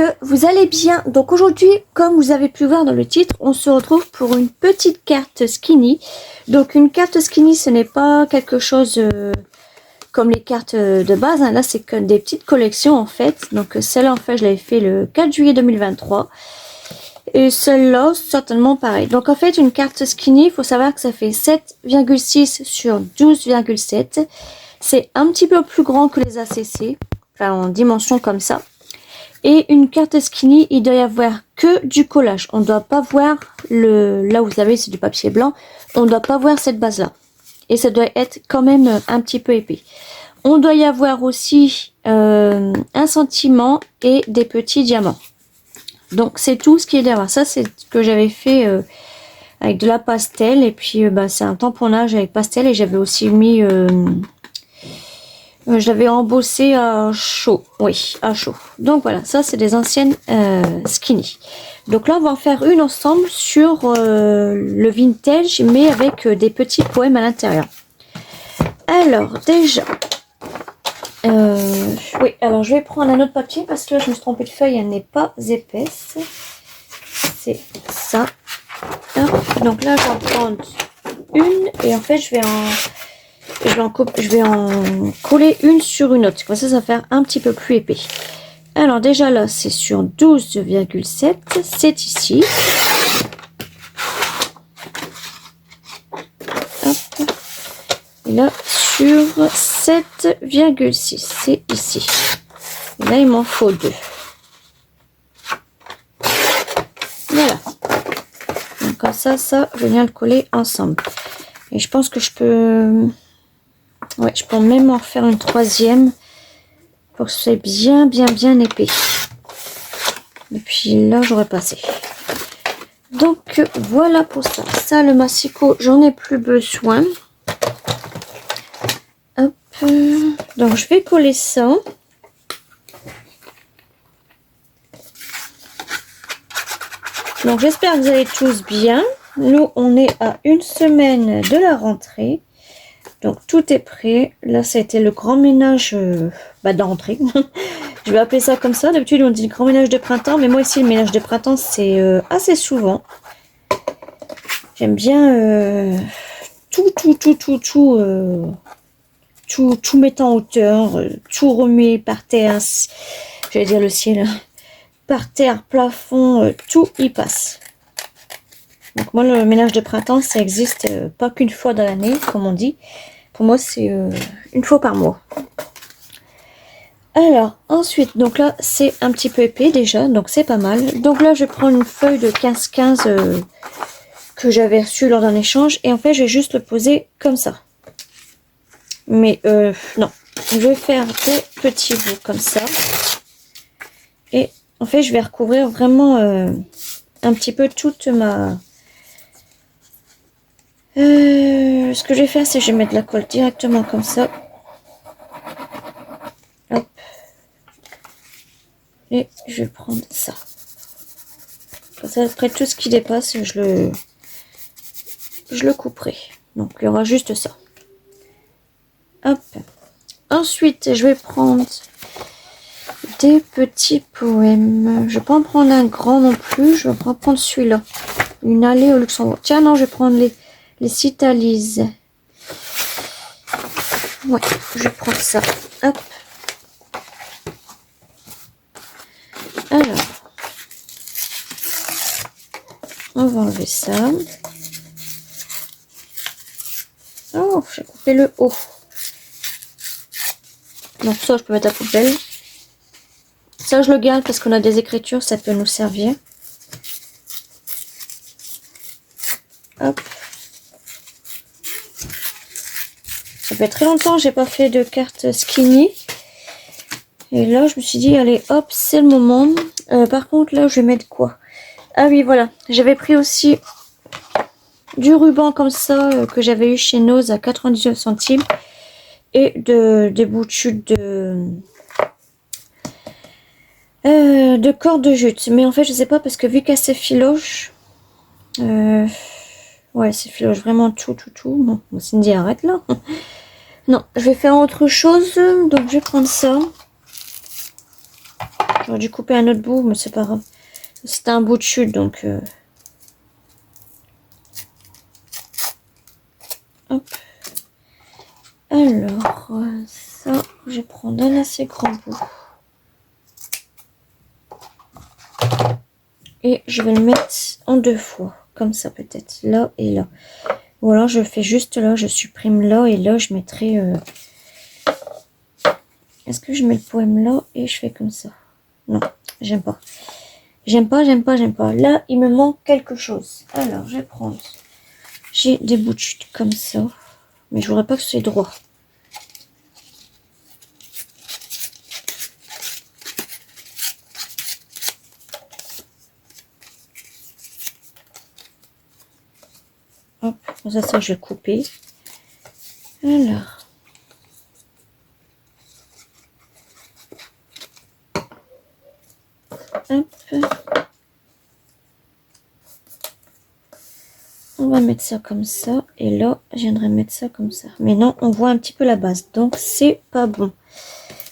que vous allez bien. Donc aujourd'hui, comme vous avez pu voir dans le titre, on se retrouve pour une petite carte skinny. Donc une carte skinny, ce n'est pas quelque chose comme les cartes de base. Hein. Là, c'est que des petites collections en fait. Donc celle-là, en fait, je l'avais fait le 4 juillet 2023. Et celle-là, certainement pareil. Donc en fait, une carte skinny, il faut savoir que ça fait 7,6 sur 12,7. C'est un petit peu plus grand que les ACC. Enfin, en dimension comme ça. Et une carte skinny, il doit y avoir que du collage. On ne doit pas voir là où vous savez, c'est du papier blanc. On ne doit pas voir cette base-là. Et ça doit être quand même un petit peu épais. On doit y avoir aussi un sentiment et des petits diamants. Donc c'est tout ce qu'il y a derrière. Ça, c'est ce que j'avais fait avec de la pastel. Et puis c'est un tamponnage avec pastel. Et j'avais aussi mis... je l'avais embossé à chaud. Oui, à chaud. Donc voilà, ça c'est des anciennes skinny. Donc là, on va en faire une ensemble sur le vintage, mais avec des petits poèmes à l'intérieur. Alors, déjà... oui, alors je vais prendre un autre papier parce que là, je me suis trompée de feuille, elle n'est pas épaisse. C'est ça. Hop. Donc là, je vais en prendre une et en fait, je vais en coller une sur une autre. Comme ça va faire un petit peu plus épais. Alors déjà là, c'est sur 12,7. C'est ici. Hop. Et là, sur 7,6. C'est ici. Et là, il m'en faut deux. Voilà. Donc comme ça, je viens le coller ensemble. Et je pense que je peux... Ouais, je peux même en faire une troisième pour que ce soit bien épais. Et puis là, j'aurais passé. Donc, voilà pour ça. Ça, le massicot, j'en ai plus besoin. Hop. Donc, je vais coller ça. Donc, j'espère que vous allez tous bien. Nous, on est à une semaine de la rentrée. Donc tout est prêt. Là, ça a été le grand ménage de la rentrée. Je vais appeler ça comme ça. D'habitude, on dit le grand ménage de printemps. Mais moi, ici, le ménage de printemps, c'est assez souvent. J'aime bien tout mettre en hauteur. Tout remuer par terre. J'allais dire le ciel. Par terre, plafond, tout y passe. Donc moi, le ménage de printemps, ça existe pas qu'une fois dans l'année, comme on dit. Pour moi, c'est une fois par mois. Alors, ensuite, donc là, c'est un petit peu épais déjà, donc c'est pas mal. Donc là, je prends une feuille de 15-15 que j'avais reçue lors d'un échange. Et en fait, je vais juste le poser comme ça. Mais non, je vais faire des petits bouts comme ça. Et en fait, je vais recouvrir vraiment un petit peu toute ma... ce que je vais faire, c'est que je vais mettre la colle directement comme ça. Hop. Et je vais prendre ça. Comme ça, après tout ce qui dépasse, je le couperai. Donc, il y aura juste ça. Hop. Ensuite, je vais prendre des petits poèmes. Je vais pas en prendre un grand non plus. Je vais pas prendre celui-là. Une allée au Luxembourg. Tiens, non, je vais prendre les Citalises. Ouais, je vais prendre ça. Hop. Alors. On va enlever ça. Oh, j'ai coupé le haut. Donc ça, je peux mettre à la poubelle. Ça, je le garde parce qu'on a des écritures, ça peut nous servir. Hop. Ça fait très longtemps que j'ai pas fait de carte skinny. Et là, je me suis dit, allez, hop, c'est le moment. Par contre, là, je vais mettre quoi? Ah oui, voilà. J'avais pris aussi du ruban comme ça que j'avais eu chez Nose à 99 centimes. Et des boutures de corde de jute. Mais en fait, je sais pas parce que vu qu'elle s'effiloche... ouais, s'effiloche vraiment tout. Bon, Cindy, arrête là. Non, je vais faire autre chose. Donc, je vais prendre ça. J'aurais dû couper un autre bout, mais c'est pas grave. C'était un bout de chute, donc... Hop. Alors, ça, je vais prendre un assez grand bout. Et je vais le mettre en 2 fois. Comme ça, peut-être. Là et là. Ou alors, je fais juste là. Je supprime là. Et là, je mettrai... Est-ce que je mets le poème là et je fais comme ça? Non, j'aime pas. J'aime pas. Là, il me manque quelque chose. Alors, je vais prendre... J'ai des bouts de chute comme ça. Mais je voudrais pas que ce soit droit. Hop, ça, je vais couper. Alors. Hop. On va mettre ça comme ça. Et là, je viendrai mettre ça comme ça. Mais non, on voit un petit peu la base. Donc, c'est pas bon.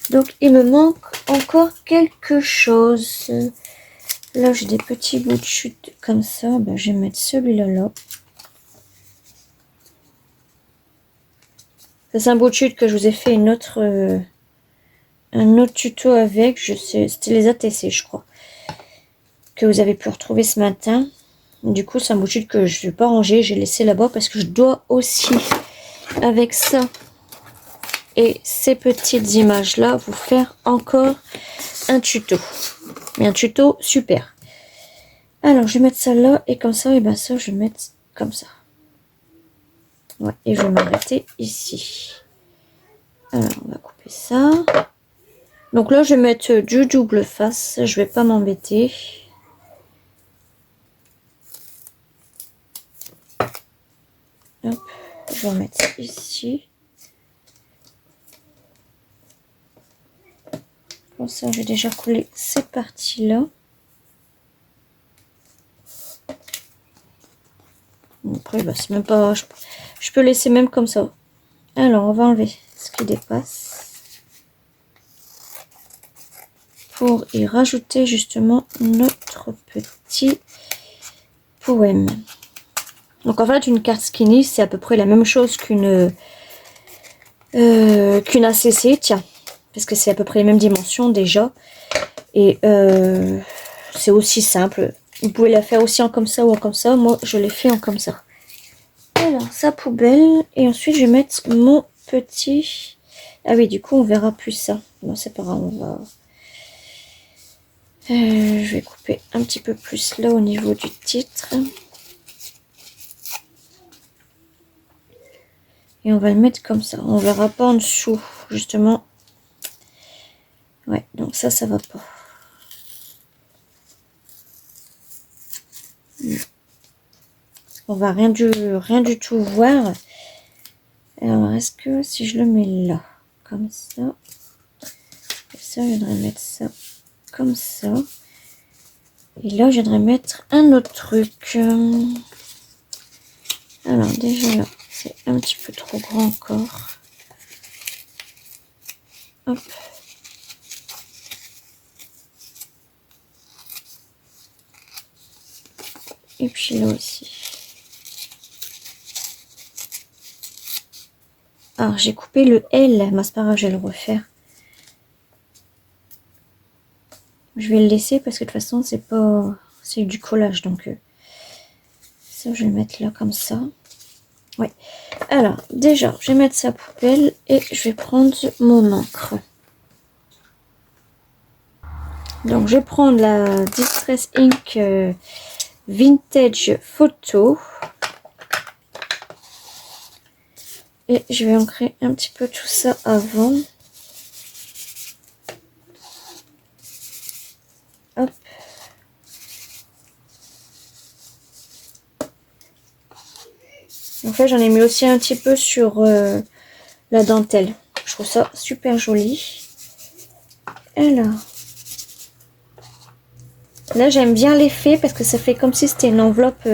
Donc, il me manque encore quelque chose. Là, j'ai des petits bouts de chute comme ça. Ben, je vais mettre celui-là là. C'est un bout de chute que je vous ai fait un autre tuto avec. Je sais, c'était les ATC, je crois. Que vous avez pu retrouver ce matin. Du coup, c'est un bout de chute que je ne vais pas ranger. J'ai laissé là-bas parce que je dois aussi, avec ça et ces petites images-là, vous faire encore un tuto. Mais un tuto super. Alors, je vais mettre ça là et comme ça, et ben ça, je vais mettre comme ça. Ouais, et je vais m'arrêter ici. Alors, on va couper ça. Donc là, je vais mettre du double face. Je vais pas m'embêter. Hop, je vais mettre ici. Comme ça, j'ai déjà collé ces parties-là. Après, bah, c'est même pas... Je peux laisser même comme ça. Alors, on va enlever ce qui dépasse. Pour y rajouter justement notre petit poème. Donc en fait, une carte skinny, c'est à peu près la même chose qu'une ACC, tiens. Parce que c'est à peu près les mêmes dimensions déjà. Et c'est aussi simple. Vous pouvez la faire aussi en comme ça ou en comme ça. Moi, je l'ai fait en comme ça. Alors, sa poubelle. Et ensuite, je vais mettre mon petit... Ah oui, du coup, on verra plus ça. Non, c'est pas grave, on va... je vais couper un petit peu plus là au niveau du titre. Et on va le mettre comme ça. On verra pas en dessous, justement. Ouais, donc ça va pas. On va rien du tout voir. Alors, est-ce que si je le mets là, comme ça, et ça, je viendrais mettre ça comme ça. Et là, je viendrais mettre un autre truc. Alors, déjà là, c'est un petit peu trop grand encore. Hop. Et puis là aussi. Alors, j'ai coupé le L, mais c'est pas grave, je vais le refaire. Je vais le laisser parce que de toute façon, c'est pas... C'est du collage, donc... ça, je vais le mettre là, comme ça. Ouais. Alors, déjà, je vais mettre sa poubelle et je vais prendre mon encre. Donc, je vais prendre la Distress Ink Vintage Photo. Et je vais ancrer un petit peu tout ça avant. Hop. En fait, j'en ai mis aussi un petit peu sur la dentelle. Je trouve ça super joli. Alors. Là, j'aime bien l'effet parce que ça fait comme si c'était une enveloppe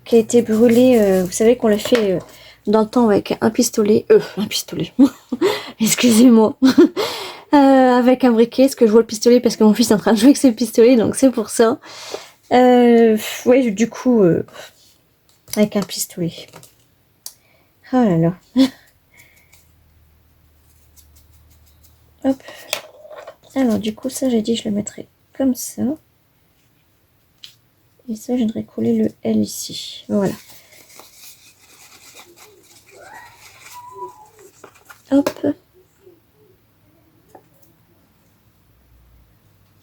qui a été brûlée. Vous savez qu'on l'a fait dans le temps avec un pistolet. Un pistolet. Excusez-moi. avec un briquet, parce que je vois le pistolet, parce que mon fils est en train de jouer avec ses pistolets, donc c'est pour ça. Ouais, du coup, avec un pistolet. Oh là là. Hop. Alors, du coup, ça, j'ai dit, je le mettrai comme ça. Et ça, je viendrai coller le L ici. Voilà. Hop.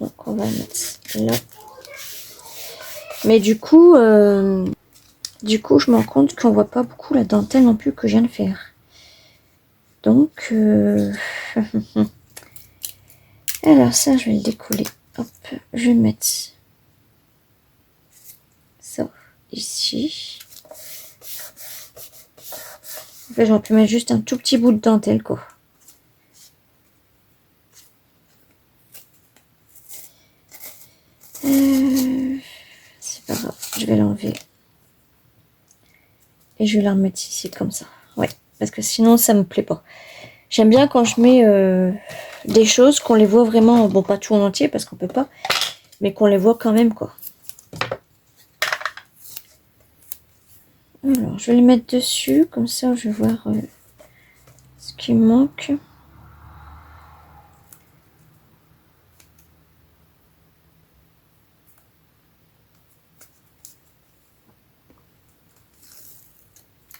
Donc, on va le mettre là. Mais du coup, je me rends compte qu'on voit pas beaucoup la dentelle non plus que je viens de faire. Donc, alors ça, je vais le décoller. Hop, je vais mettre ça ici. En fait, j'aurais pu mettre juste un tout petit bout de dentelle, quoi. C'est pas grave, je vais l'enlever. Et je vais la remettre ici comme ça. Ouais, parce que sinon ça me plaît pas. J'aime bien quand je mets des choses, qu'on les voit vraiment, bon pas tout en entier parce qu'on peut pas, mais qu'on les voit quand même quoi. Alors je vais les mettre dessus, comme ça je vais voir ce qui manque.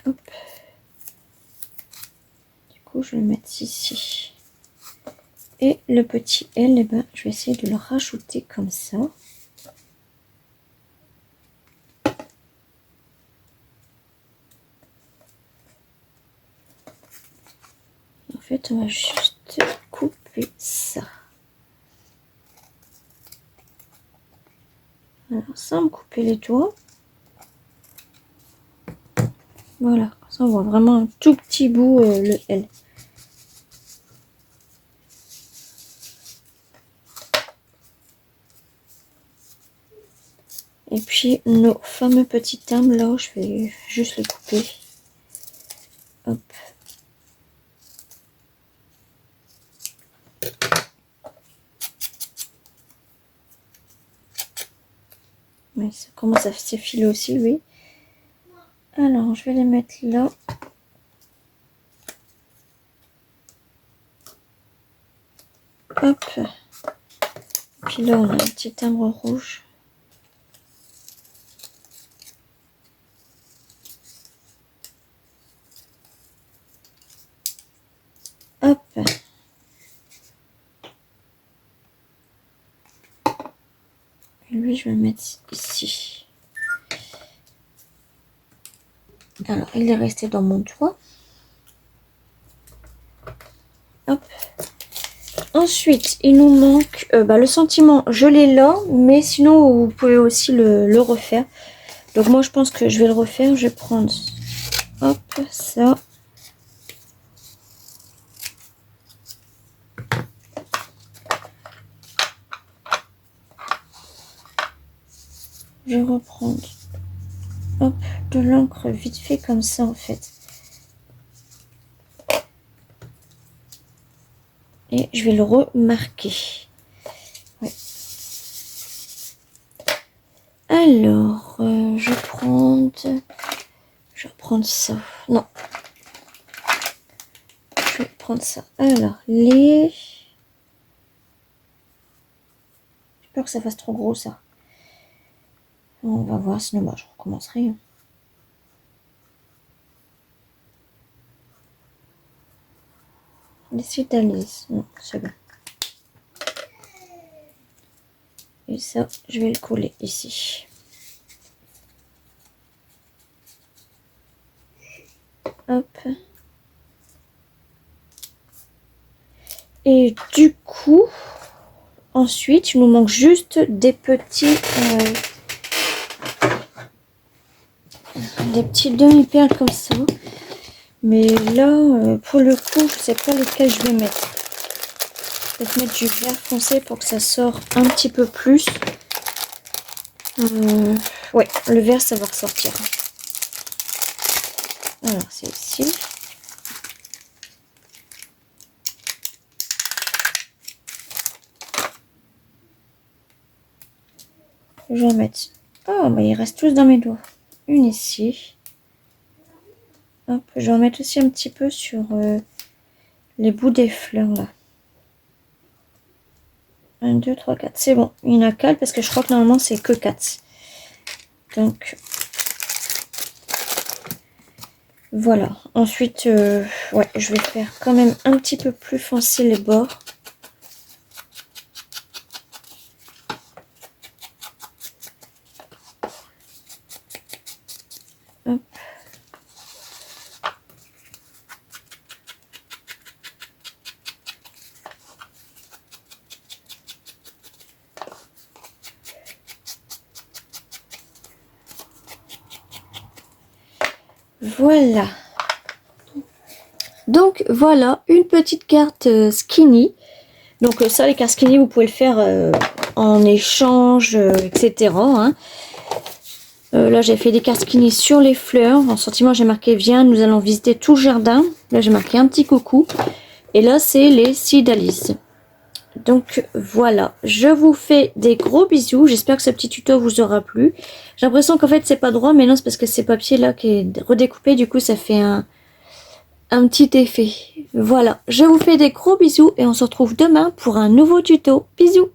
Hop. Du coup je vais le mettre ici. Et le petit L, eh ben, je vais essayer de le rajouter comme ça. En fait, on va juste couper ça. Alors, sans me couper les doigts. Voilà, comme ça on voit vraiment un tout petit bout le L. Et puis nos fameux petits timbres là, je vais juste les couper. Hop. Mais ça commence à s'effiler aussi, oui. Alors, je vais les mettre là. Hop. Puis là, on a un petit timbre rouge. Hop. Et lui, je vais le mettre ici. Alors, il est resté dans mon doigt. Hop. Ensuite, il nous manque le sentiment. Je l'ai là, mais sinon, vous pouvez aussi le refaire. Donc, moi, je pense que je vais le refaire. Je vais prendre, hop, ça. Je vais reprendre, hop, de l'encre vite fait comme ça, en fait. Et je vais le remarquer. Ouais. Alors, je vais prendre ça. Non. Je vais prendre ça. Alors, j'ai peur que ça fasse trop gros, ça. On va voir, sinon bah, je recommencerai. Les suites à lise. Non, c'est bon. Et ça, je vais le coller ici. Hop. Et du coup, ensuite, il nous manque juste des petits demi-perles comme ça. Mais là, pour le coup, je sais pas lequel je vais mettre. Je vais mettre du vert foncé pour que ça sorte un petit peu plus. Ouais, le vert, ça va ressortir. Alors, c'est ici. Je vais en mettre. Oh, bah, ils restent tous dans mes doigts. Une ici. Hop, je vais en mettre aussi un petit peu sur les bouts des fleurs là. 1, 2, 3, 4. C'est bon. Il y en a 4 parce que je crois que normalement c'est que 4. Donc voilà. Ensuite, ouais, je vais faire quand même un petit peu plus foncé les bords. Hop. Voilà. Donc voilà, une petite carte skinny. Donc ça, les cartes skinny, vous pouvez le faire en échange, etc. Hein. Là, j'ai fait des cartes skinny sur les fleurs. En sentiment, j'ai marqué viens, nous allons visiter tout le jardin. Là, j'ai marqué un petit coucou. Et là, c'est les Cydalise. Donc voilà, je vous fais des gros bisous. J'espère que ce petit tuto vous aura plu. J'ai l'impression qu'en fait, c'est pas droit, mais non, c'est parce que c'est papier là qui est redécoupé. Du coup, ça fait un petit effet. Voilà, je vous fais des gros bisous et on se retrouve demain pour un nouveau tuto. Bisous!